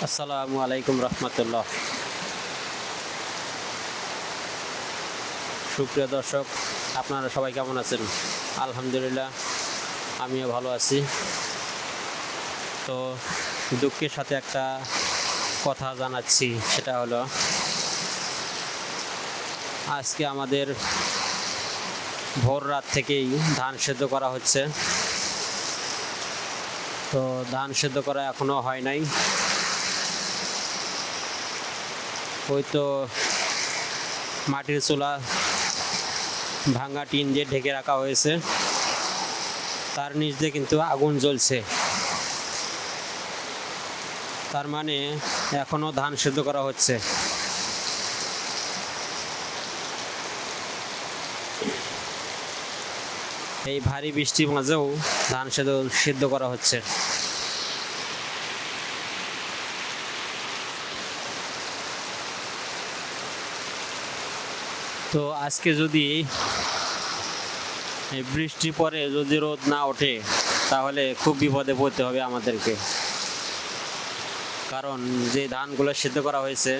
আসসালামু আলাইকুম রহমতুল্লাহ। সুপ্রিয় দর্শক, আপনারা সবাই কেমন আছেন? আলহামদুলিল্লাহ, আমিও ভালো আছি। তো দুঃখের সাথে একটা কথা জানাচ্ছি, সেটা হলো আজকে আমাদের ভোর রাত থেকেই ধান সেদ্ধ করা হচ্ছে। তো ধান সেদ্ধ করা এখনও হয় নাই। ওই তো মাটির চুলা ভাঙা টিন দিয়ে ঢেকে রাখা হয়েছে, তার নিচ দিয়ে কিন্তু আগুন জ্বলছে। তার মানে এখনো ধান সেদ্ধ করা হচ্ছে। এই ভারী বৃষ্টির মাঝেও ধান সেদ্ধ করা হচ্ছে। তো আজকে যদি বৃষ্টি পরে যদি রোদ না ওঠে, তাহলে খুব বিপদে পড়তে হবে আমাদেরকে। কারণ যে ধানগুলো সিদ্ধ করা হয়েছে,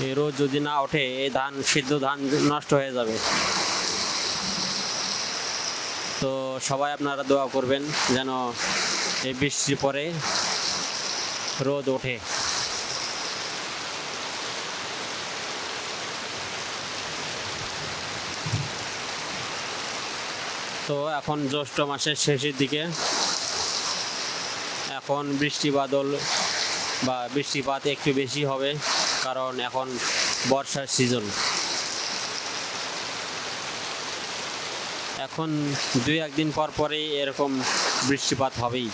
এই রোদ যদি না ওঠে, এই সিদ্ধ ধান নষ্ট হয়ে যাবে। তো সবাই আপনারা দোয়া করবেন যেন এই বৃষ্টির পরে রোদ ওঠে। তো এখন জ্যৈষ্ঠ মাসের শেষের দিকে, এখন বৃষ্টিপাত একটু বেশি হবে, কারণ এখন বর্ষার সিজন। এখন 2-1 দিন পর পরেই এরকম বৃষ্টিপাত হবেই।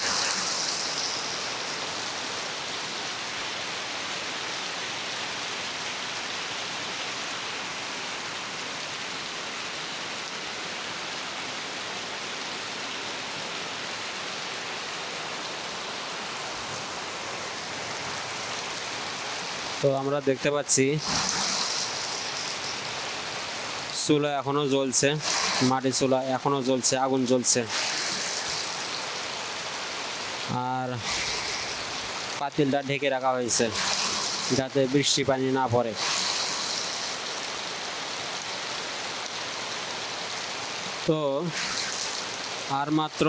তো আমরা দেখতে পাচ্ছি চুলা এখনো জ্বলছে, মাটির চুলা এখনো জ্বলছে, আগুন জ্বলছে। আর পাতিলটা ঢেকে রাখা হয়েছে যাতে বৃষ্টি পানি না পড়ে। তো আর মাত্র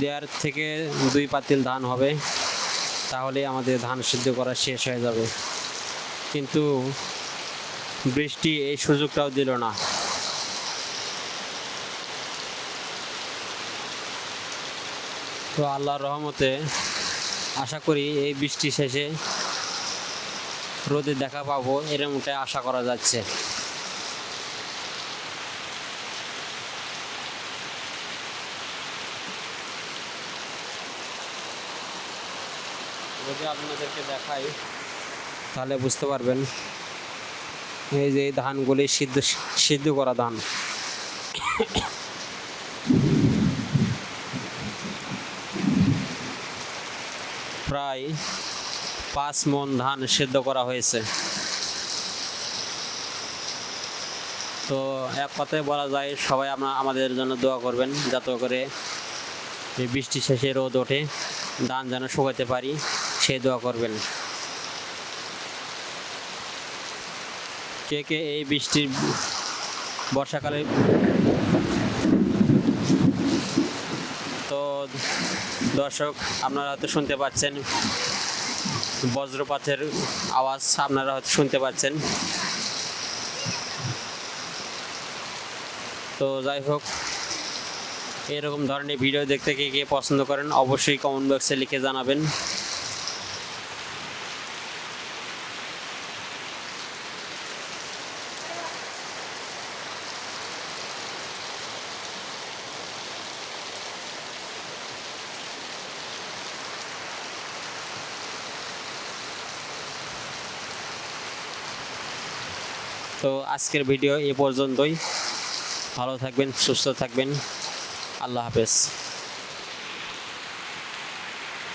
1.5 থেকে 2 পাতিল ধান হবে, তাহলে আমাদের ধান সিদ্ধ করা শেষ হয়ে যাবে। কিন্তু বৃষ্টি এই সুযোগটাও দিল না। তো আল্লাহর রহমতে আশা করি এই বৃষ্টি শেষে রোদে দেখা পাবো, এরকমটাই আশা করা যাচ্ছে। যদি আপনাদেরকে দেখাই তাহলে বুঝতে পারবেন। এই যে ধানগুলি সিদ্ধ করা ধান। প্রায় 5 মণ ধান সিদ্ধ করা হয়েছে। তো এক কথায় বলা যায়, সবাই আমাদের জন্য দোয়া করবেন যাতে করে এই বৃষ্টি শেষে রোদ ওঠে, ধান যেন শুকাতে পারি, সেই দোয়া করবেন। কে কে এই বর্ষাকালে তো দর্শক, আপনারা হয়তো শুনতে পাচ্ছেন বজ্রপাতের আওয়াজ, আপনারা হয়তো শুনতে পাচ্ছেন। তো যাই হোক, এরকম ধরনের ভিডিও দেখতে কে পছন্দ করেন অবশ্যই কমেন্ট বক্সে লিখে জানাবেন। তো আজকের ভিডিও এ পর্যন্তই। ভালো থাকবেন, সুস্থ থাকবেন। আল্লাহ হাফেজ।